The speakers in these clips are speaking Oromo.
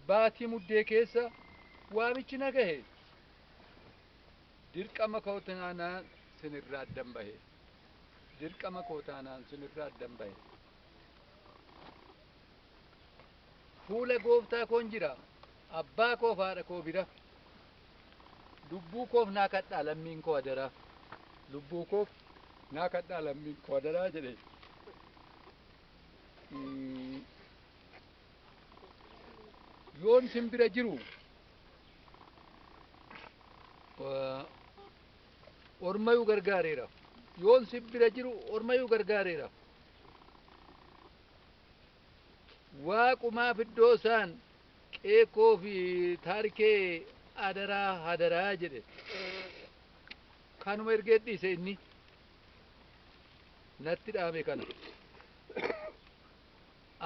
baatii muddee keessa waamichi nagahe dirqama kootaanaan sinirraa addan bahe dirqama kootaanaan sinirraa addan bahe fuula gooftaa koon jira abbaa koo faadha koo bira lubbuu koof naa kadhaa lammiin koo adaraa lubbuu koof naa kadhaa lammiin koo adaraa jedhe yoon sin bira jiru ormayuu gargaareera yoon sin bira jiru ormayuu gargaareera waaqumaaf iddoo isaan qeekoo fi taarikee adaraa hadaraa jedhe kanuma ergee dhiise inni natti dhaame kana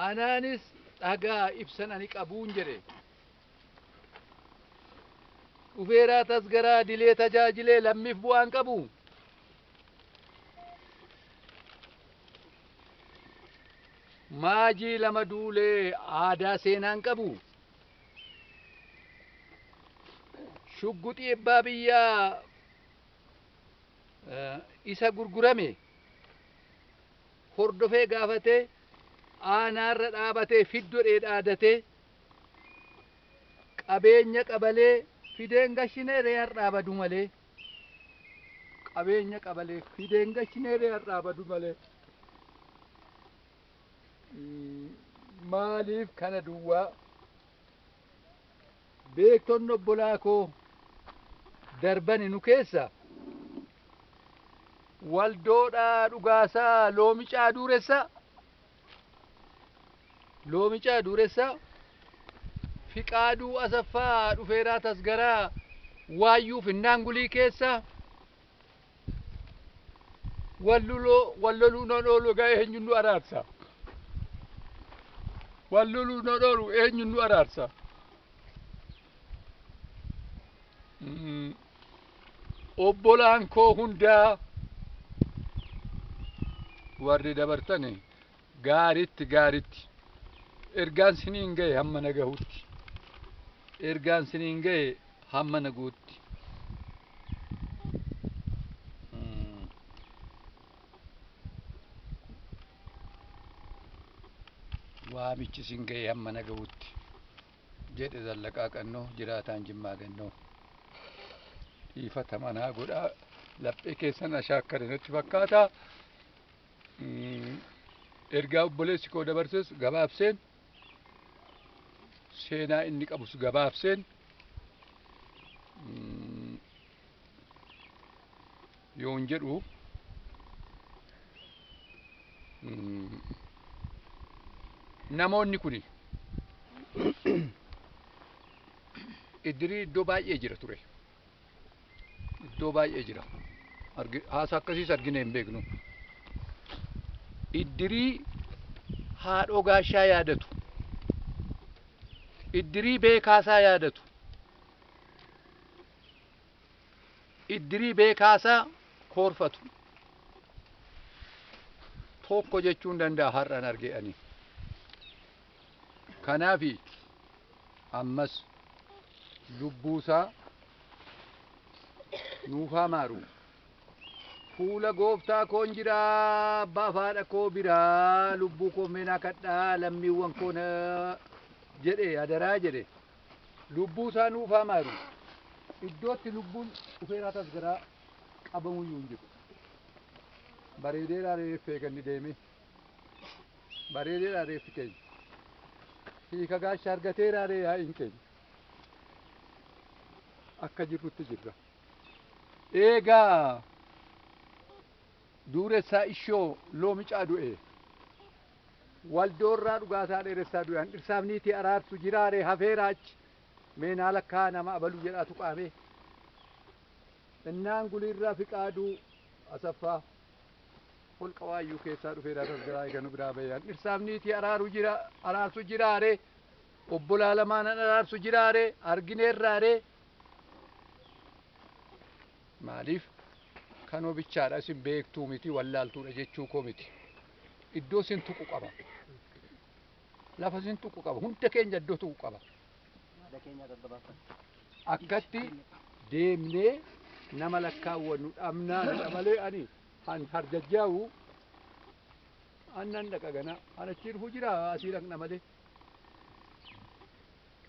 anaanis dhagaa ibsan ani qabuun jedhe dhufeeraa tasgaraa dilee tajaajilee lammiif bu'aan qabu maajii lama duulee aadaa seenaan qabu shugguxii ebbaa biyyaa isa gurgurame hordofee gaafatee aanaarra dhaabatee fiddodhee dhaadatee qabeenya qabalee fideen gashinee re'aan dhaabadu malee qabeenya qabalee fideen gashinee re'aan dhaabadu malee maaliif kana duwwaa beektonni obbolaa koo darbani nu keessa waldoodhaa dhugaasaa loomicaa duuressa fiqaaduu asaffaa dhufeeraa tasgaraa waayyuu finnaangulii keessa walloluu non oolu egaa eenyuun nu araarsa walloluu non oolu eenyuun nu araarsa obbolaan koo hundaa warri dabartane gaaritti ergaan siniin gahe hamma nagahutti ergaan siniin gahe hamma naguutti waamichi sin gahe hamma nagahutti jedhe Zallaqaa Qannoo jiraataan Jimmaa Gannoo dhiifata manaa godhaa laphee keessan ashaakkare natti fakkaata ergaa obboleessi koo dabarses gabaabseen seenaa inni qabus gabaabseen yoon jedhu namoonni kuni iddirii iddoo baay'ee jira ture iddoo baay'ee jira haasa akkasiis argine hin beeknu iddirii haadhoo gaashaa yaadatu iddirii beekaasaa yaadatu iddirii beekaasaa koorfatu tokko jechuun danda'a har'an arge'anii kanaafi ammas lubbuusaa nuufaa maaru fuula gooftaa koon jiraa abbaa faadha koo biraa lubbuu koo meenaa kadhaa lammiiwwan koo jedhe adaraa jedhe lubbuusaa nuufaa maaru iddootti lubbuun dhufeeraa tasgaraa qabamuyyuu hin jiru bareedeedhaa reeffee ganni deeme bareedeedhaa reeffi keenya hiika gaasha argateeraa ree yaa'iin keenya akka jirrutti jirra eegaa duuressaa ishoo loomicaa du'e waldoorraa dhugaasaa dheeressaa du'e dhirsaaf niitii araarsu jiraare hafeeraachi meenaa lakkaa nama abaluu jedhaatu qaame innaan guliirraa fiqaaduu asaffaa holqa waayyuu keessaa dhufeeraa tasgaraa eeganu biraa bayyaan dhirsaaf niitii araarsu jiraare obbolaa lamaanan araarsu jiraare argineerraare maaliif kanoo bichaadha isin beektuu miti wallaaltuudha jechuu koo miti iddoo sin tuqu qaba lafa sin tuqu qaba hunda keenya iddoo tuqu qaba akkatti deemnee nama lakkaawwannu dhabnaa malee ani harjajjaa'u annan dhaqa gana ana achi dhufu jira asii dhaqna malee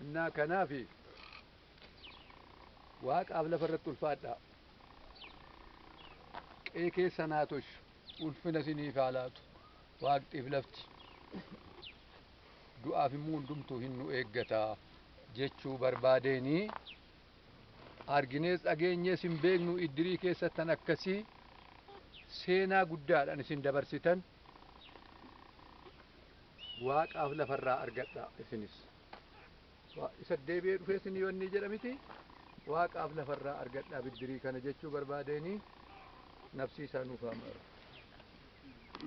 innaa kanaafi waaqaaf lafarratti ulfaadhaa qe'ee keessa naatosh ulfina isiniif haa laatu waaqxiif lafti du'aaf immoo hundumtuu hin nu eeggataa jechuu barbaadeenii arginees dhageenyees hin beeknu iddirii keessattan akkasii seenaa guddaadhaan isin dabarsitan waaqaaf lafarraa argadhaa isinis isa deebi'ee dhufee isinii wanni jedhamiti waaqaaf lafarraa argadhaa biddirii kana jechuu barbaadeenii nafsi isaa nuuf haa maru.